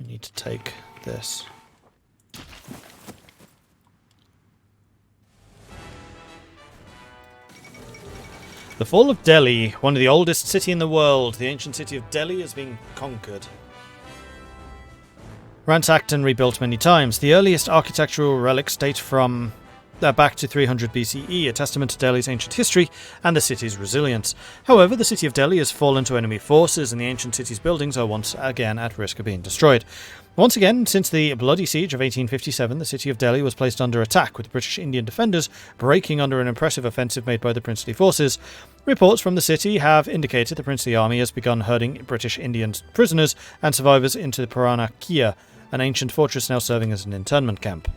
We need to take this. The fall of Delhi, one of the oldest city in the world. The ancient city of Delhi is being conquered. Ransacked and rebuilt many times. The earliest architectural relics date from back to 300 BCE, a testament to Delhi's ancient history and the city's resilience. However, the city of Delhi has fallen to enemy forces and the ancient city's buildings are once again at risk of being destroyed. Once again, since the bloody siege of 1857, the city of Delhi was placed under attack, with the British Indian defenders breaking under an impressive offensive made by the princely forces. Reports from the city have indicated the princely army has begun herding British Indian prisoners and survivors into the Purana Kiya, an ancient fortress now serving as an internment camp.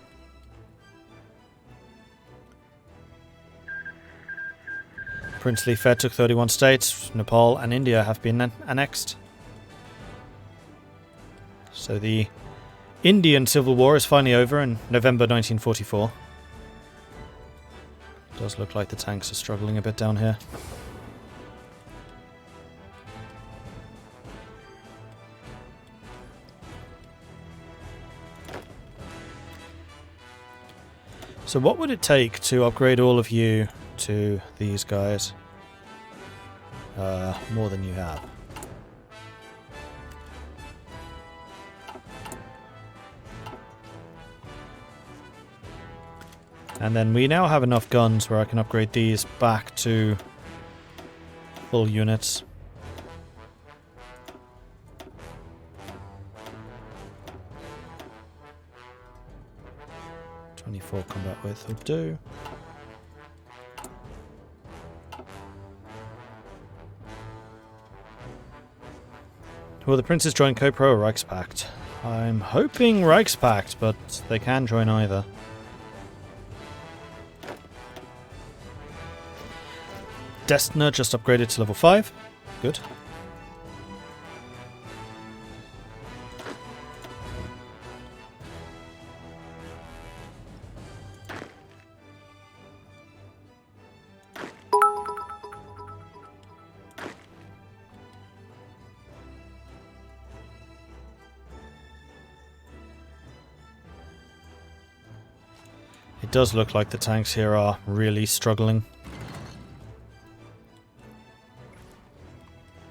Princely Fed took 31 states. Nepal and India have been annexed. So the Indian Civil War is finally over in November 1944. It does look like the tanks are struggling a bit down here. So what would it take to upgrade all of you to these guys? More than you have. And then we now have enough guns where I can upgrade these back to full units. .24 combat width will do. Will the princes join Copro or Reichspakt? I'm hoping Reichspakt, but they can join either. Destiner just upgraded to level 5. Good. It does look like the tanks here are really struggling.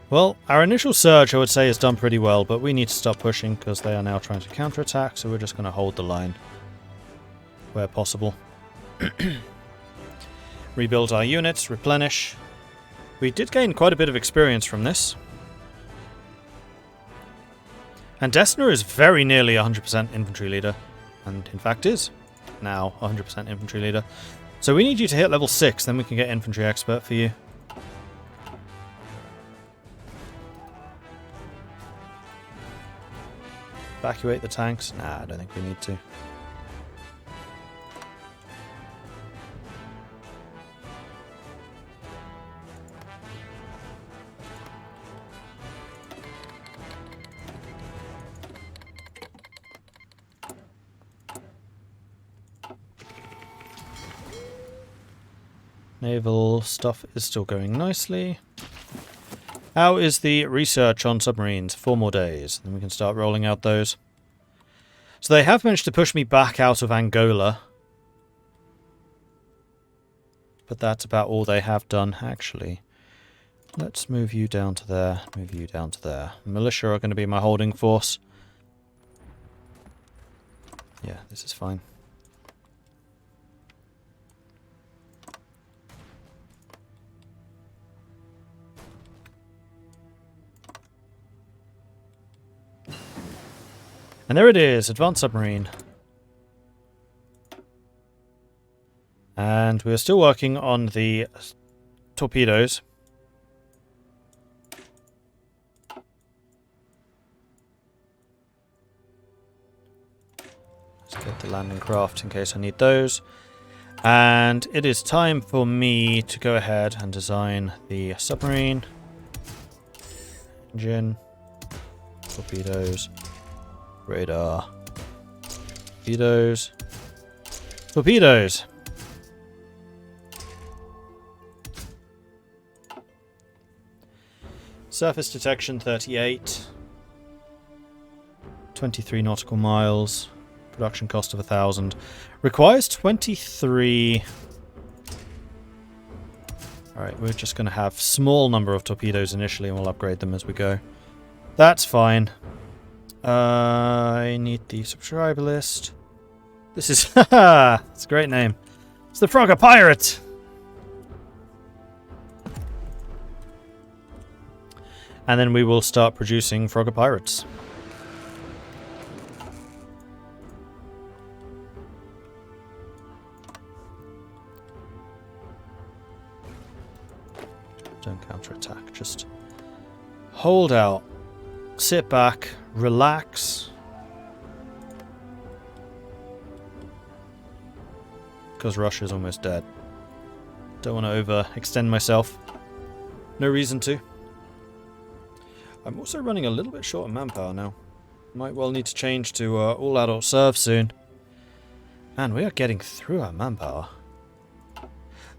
Well, our initial surge, I would say, has done pretty well, but we need to stop pushing because they are now trying to counterattack, so we're just going to hold the line where possible. Rebuild our units, replenish. We did gain quite a bit of experience from this. And Destiner is very nearly 100% infantry leader, and in fact is now 100% infantry leader. So we need you to hit level 6, then we can get infantry expert for you. Evacuate the tanks? Nah, I don't think we need to. Naval stuff is still going nicely. How is the research on submarines? 4 more days. Then we can start rolling out those. So they have managed to push me back out of Angola. But that's about all they have done, actually. Let's move you down to there. Move you down to there. Militia are going to be my holding force. Yeah, this is fine. And there it is, advanced submarine. And we are still working on the torpedoes. Let's get the landing craft in case I need those. And it is time for me to go ahead and design the submarine. Engine. Torpedoes. Radar. Torpedoes. Torpedoes! Surface detection 38. 23 nautical miles. Production cost of 1,000. Requires 23... Alright, we're just going to have small number of torpedoes initially and we'll upgrade them as we go. That's fine. I need the subscriber list. This is... Haha! It's a great name. It's the Frogger Pirate! And then we will start producing Frogger Pirates. Don't counterattack, just hold out, sit back, relax. Because Russia's almost dead. Don't want to overextend myself. No reason to. I'm also running a little bit short on manpower now. Might well need to change to all adult serve soon. Man, we are getting through our manpower.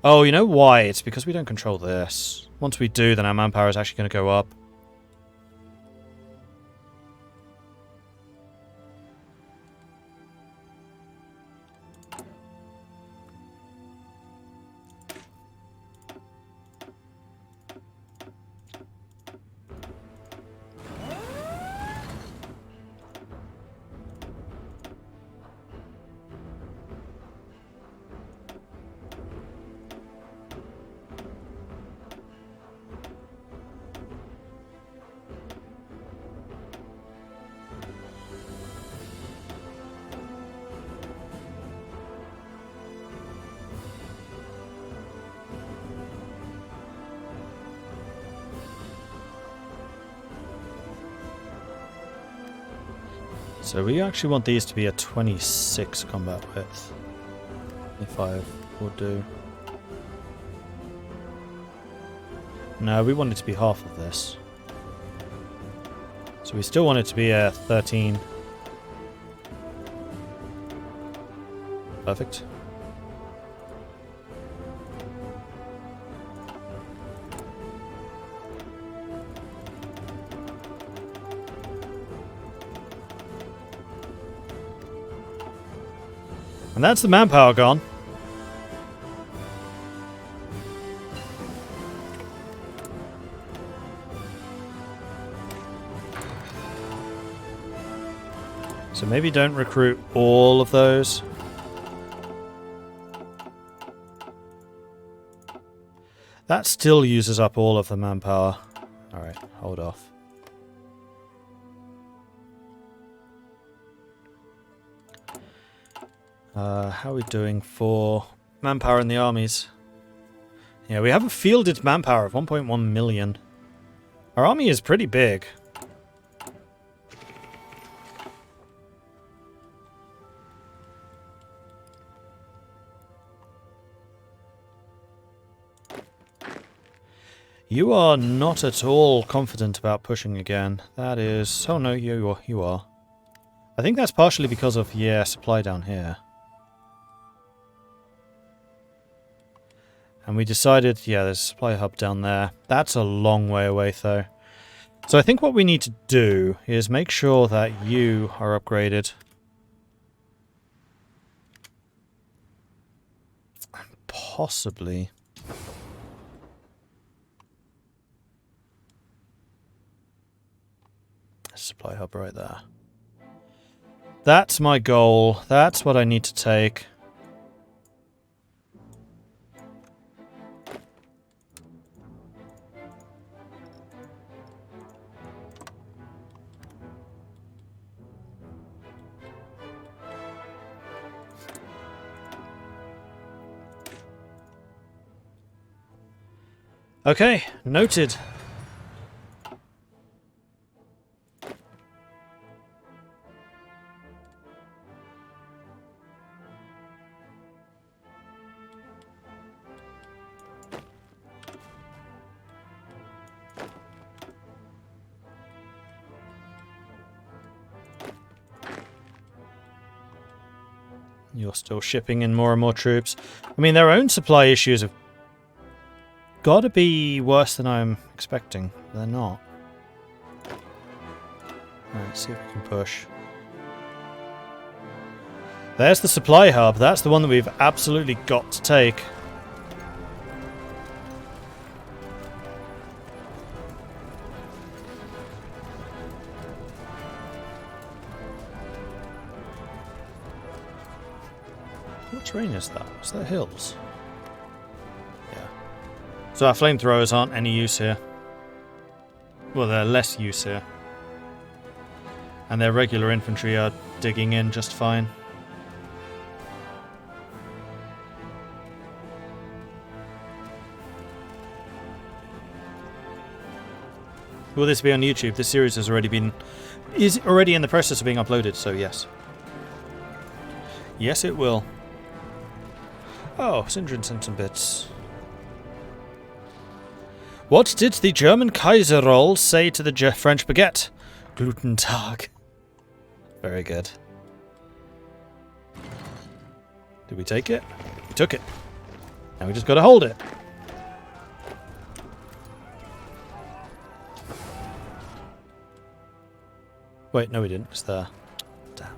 Oh, you know why? It's because we don't control this. Once we do, then our manpower is actually going to go up. So we actually want these to be a 26 combat width. 25 will do. No, we want it to be half of this. So we still want it to be a 13. Perfect. And that's the manpower gone. So maybe don't recruit all of those. That still uses up all of the manpower. Alright, hold off. How are we doing for manpower in the armies? Yeah, we have a fielded manpower of 1.1 million. Our army is pretty big. You are not at all confident about pushing again. That is... Oh no, you are. I think that's partially because of, yeah, supply down here. And we decided, yeah, there's a supply hub down there. That's a long way away, though. So I think what we need to do is make sure that you are upgraded. Possibly. Supply hub right there. That's my goal. That's what I need to take. Okay, noted. You're still shipping in more and more troops. I mean, their own supply issues have got to be worse than I'm expecting. They're not. Alright, see if we can push. There's the supply hub. That's the one that we've absolutely got to take. What terrain is that? Is that hills? Yeah. So our flamethrowers aren't any use here. Well, they're less use here. And their regular infantry are digging in just fine. Will this be on YouTube? This series is already in the process of being uploaded, so yes. Yes, it will. Oh, Sindrin sent some bits. What did the German Kaiserreich say to the French baguette? Guten Tag. Very good. Did we take it? We took it. Now we just gotta hold it. Wait, no we didn't. It's there. Damn.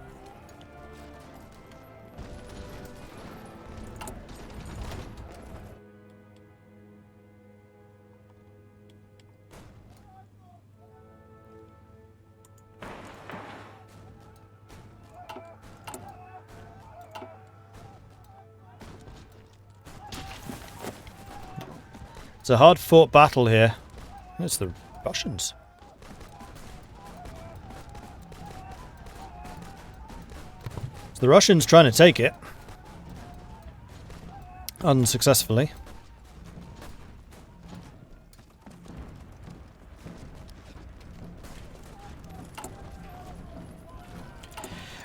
It's a hard-fought battle here. It's the Russians. The Russians trying to take it. Unsuccessfully.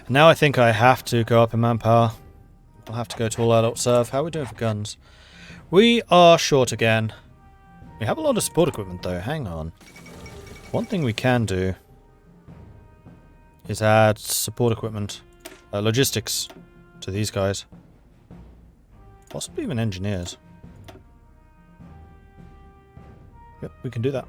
Now I think I have to go up in manpower. I'll have to go to all adult serve. How are we doing for guns? We are short again. We have a lot of support equipment though. Hang on. One thing we can do is add support equipment. Logistics to these guys. Possibly even engineers. Yep, we can do that.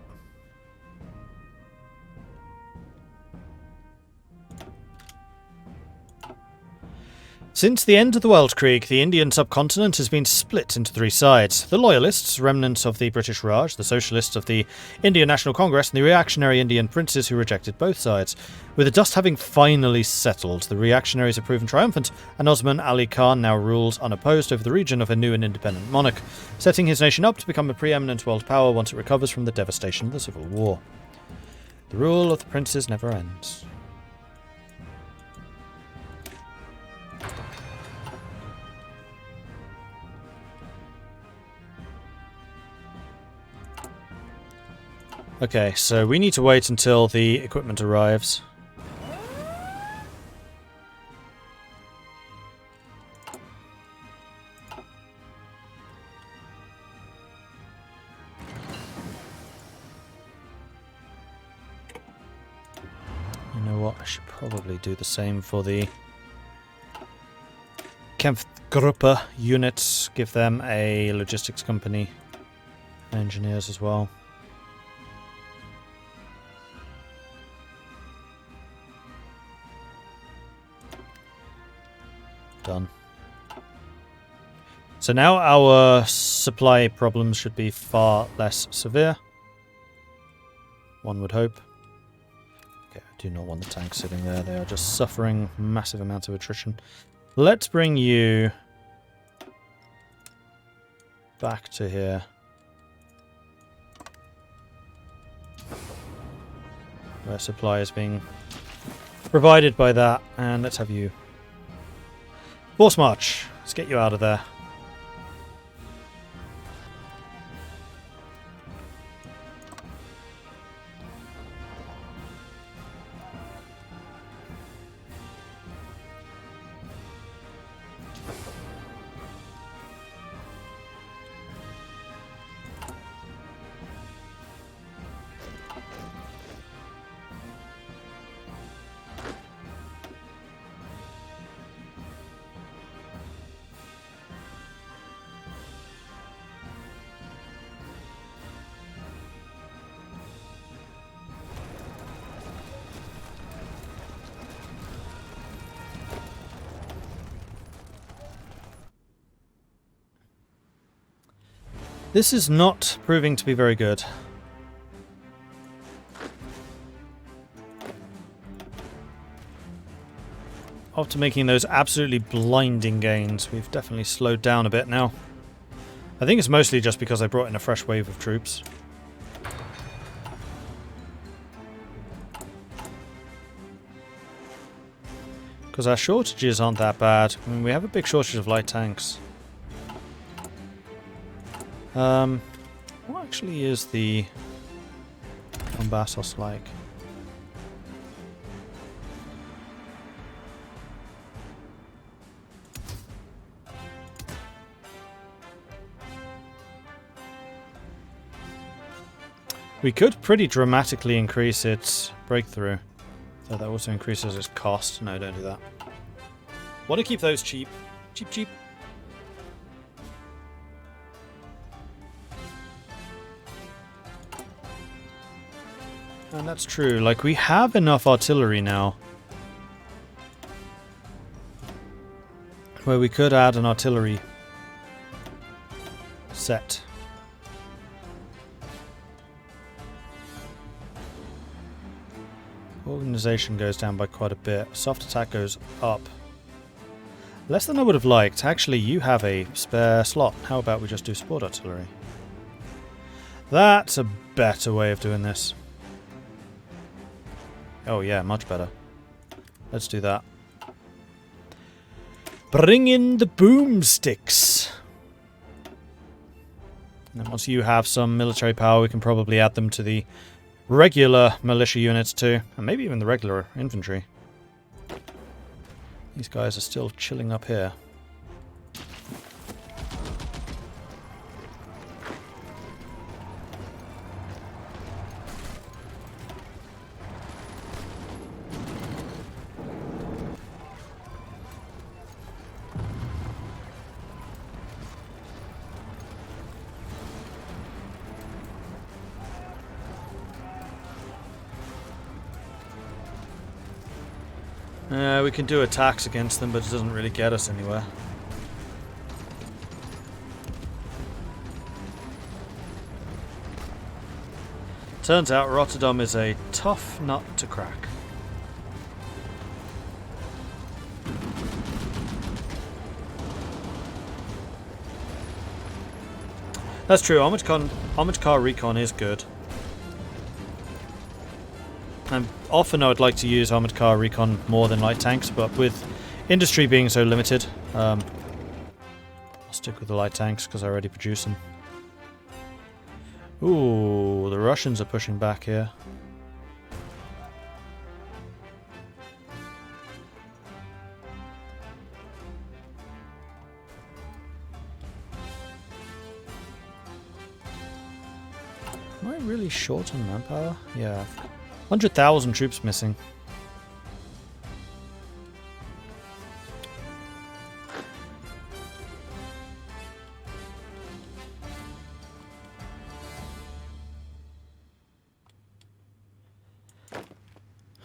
Since the end of the Weltkrieg, the Indian subcontinent has been split into three sides. The Loyalists, remnants of the British Raj, the Socialists of the Indian National Congress, and the reactionary Indian princes who rejected both sides. With the dust having finally settled, the reactionaries have proven triumphant, and Osman Ali Khan now rules unopposed over the region of a new and independent monarch, setting his nation up to become a preeminent world power once it recovers from the devastation of the Civil War. The rule of the princes never ends. Okay, so we need to wait until the equipment arrives. You know what? I should probably do the same for the Kampfgruppe units. Give them a logistics company. Engineers as well. Done. So now our supply problems should be far less severe. One would hope. Okay, I do not want the tanks sitting there. They are just suffering massive amounts of attrition. Let's bring you back to here. Where supply is being provided by that. And let's have you force march. Let's get you out of there. This is not proving to be very good. After making those absolutely blinding gains, we've definitely slowed down a bit now. I think it's mostly just because I brought in a fresh wave of troops. Because our shortages aren't that bad. I mean, we have a big shortage of light tanks. What actually is the Bombassos like? We could pretty dramatically increase its breakthrough. So that also increases its cost. No, don't do that. Want to keep those cheap. Cheap, cheap. And that's true. Like, we have enough artillery now where we could add an artillery set. Organization goes down by quite a bit. Soft attack goes up. Less than I would have liked. Actually, you have a spare slot. How about we just do sport artillery? That's a better way of doing this. Oh yeah, much better. Let's do that. Bring in the boomsticks. And then once you have some military power, we can probably add them to the regular militia units too, and maybe even the regular infantry. These guys are still chilling up here. We can do attacks against them, but it doesn't really get us anywhere. Turns out Rotterdam is a tough nut to crack. That's true, Armoured Car Recon is good. And often I would like to use Armoured Car Recon more than light tanks, but with industry being so limited, I'll stick with the light tanks because I already produce them. Ooh, the Russians are pushing back here. Am I really short on manpower? Yeah. 100,000 troops missing.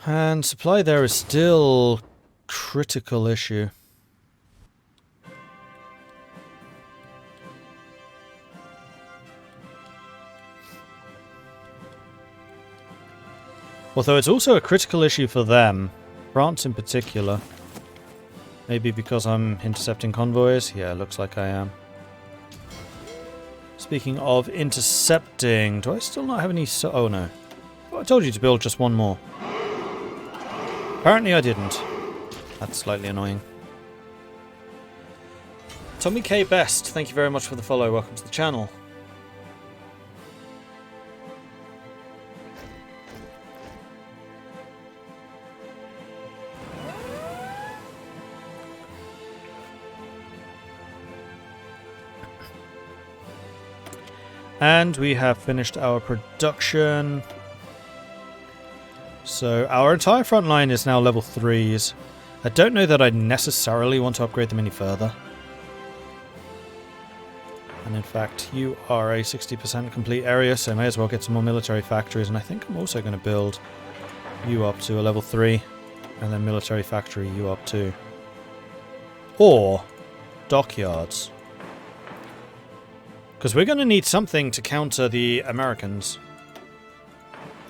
And supply there is still critical issue. Although it's also a critical issue for them, France in particular. Maybe because I'm intercepting convoys? Yeah, looks like I am. Speaking of intercepting, do I still not have any oh no. Well, I told you to build just one more. Apparently I didn't. That's slightly annoying. Tommy K. Best, thank you very much for the follow. Welcome to the channel. And we have finished our production. So our entire front line is now level 3s. I don't know that I necessarily want to upgrade them any further. And in fact, you are a 60% complete area, so I may as well get some more military factories. And I think I'm also going to build you up to a level 3, and then military factory you up to. Or dockyards. Because we're going to need something to counter the Americans.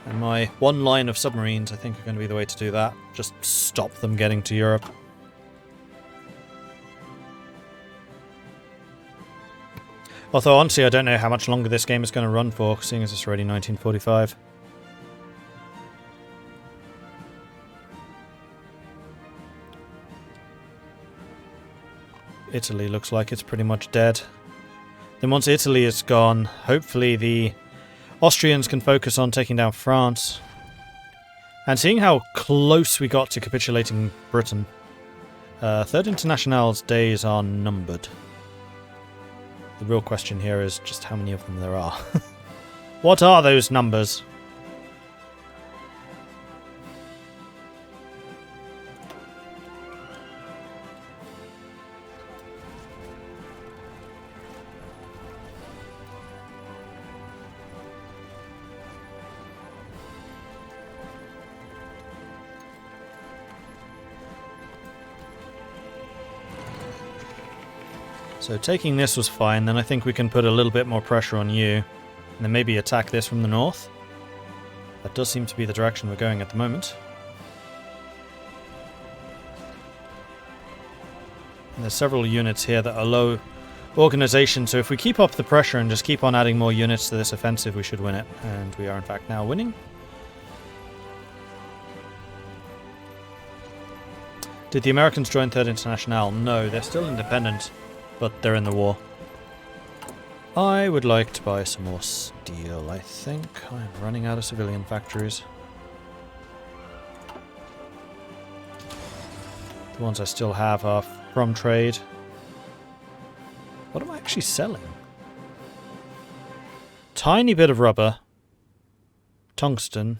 And my one line of submarines, I think, are going to be the way to do that. Just stop them getting to Europe. Although, honestly, I don't know how much longer this game is going to run for, seeing as it's already 1945. Italy looks like it's pretty much dead. Then once Italy is gone, hopefully the Austrians can focus on taking down France. And seeing how close we got to capitulating Britain, Third International's days are numbered. The real question here is just how many of them there are. What are those numbers? So taking this was fine, then I think we can put a little bit more pressure on you, and then maybe attack this from the north. That does seem to be the direction we're going at the moment. And there's several units here that are low organization, so if we keep up the pressure and just keep on adding more units to this offensive, we should win it. And we are in fact now winning. Did the Americans join Third International? No, they're still independent. But they're in the war. I would like to buy some more steel, I think. I'm running out of civilian factories. The ones I still have are from trade. What am I actually selling? Tiny bit of rubber. Tungsten.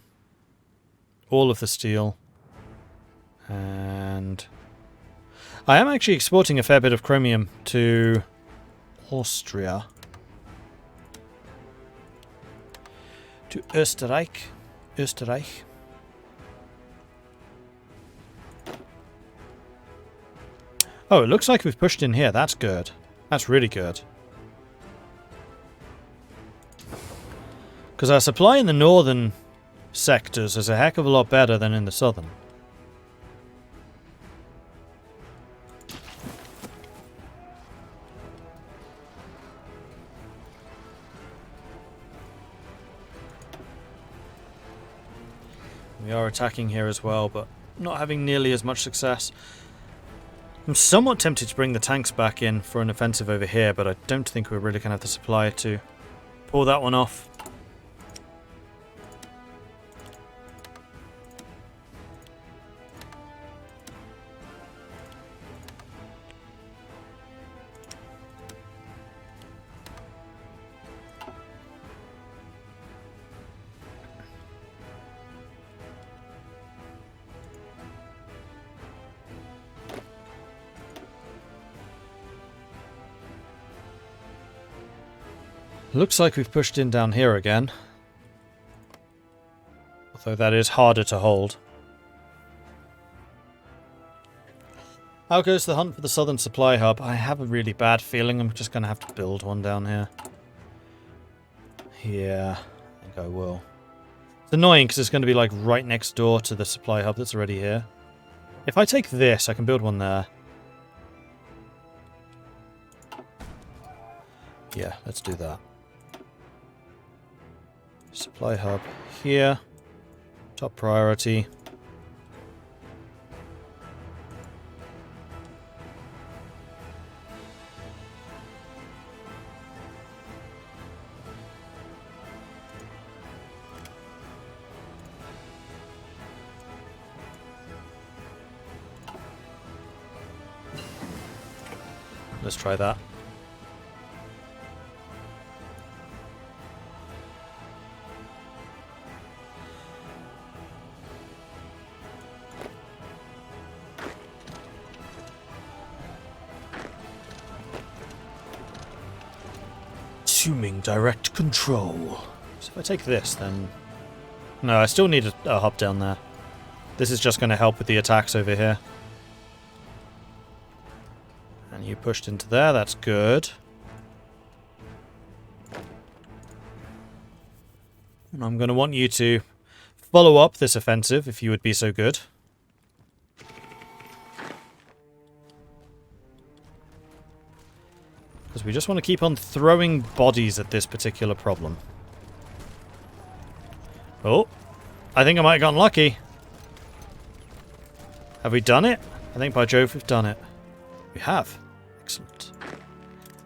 All of the steel. And I am actually exporting a fair bit of chromium to Austria. To Österreich. Österreich. Oh, it looks like we've pushed in here. That's good. That's really good. Because our supply in the northern sectors is a heck of a lot better than in the southern. We are attacking here as well, but not having nearly as much success. I'm somewhat tempted to bring the tanks back in for an offensive over here, but I don't think we're really going to have the supply to pull that one off. Looks like we've pushed in down here again. Although that is harder to hold. How goes the hunt for the southern supply hub? I have a really bad feeling I'm just going to have to build one down here. Yeah, I think I will. It's annoying because it's going to be like right next door to the supply hub that's already here. If I take this, I can build one there. Yeah, let's do that. Supply hub here. Top priority. Let's try that. Assuming direct control. So if I take this, then... No, I still need a hub down there. This is just going to help with the attacks over here. And you pushed into there, that's good. And I'm going to want you to follow up this offensive, if you would be so good. Because we just want to keep on throwing bodies at this particular problem. Oh, I think I might have gotten lucky. Have we done it? I think by Jove we've done it. We have. Excellent.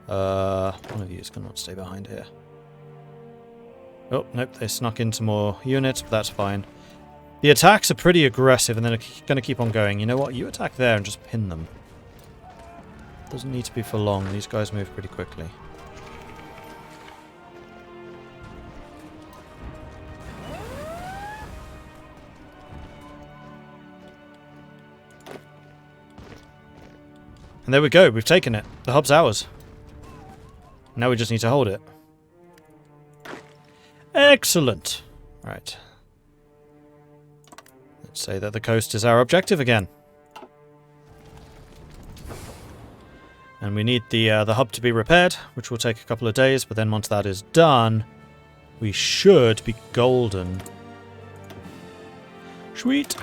One of you is going to stay behind here. Oh, nope, they snuck into more units, but that's fine. The attacks are pretty aggressive, and they're going to keep on going. You know what? You attack there and just pin them. Doesn't need to be for long. These guys move pretty quickly. And there we go. We've taken it. The hub's ours. Now we just need to hold it. Excellent. Right. Let's say that the coast is our objective again. And we need the hub to be repaired, which will take a couple of days, but then once that is done, we should be golden. Sweet.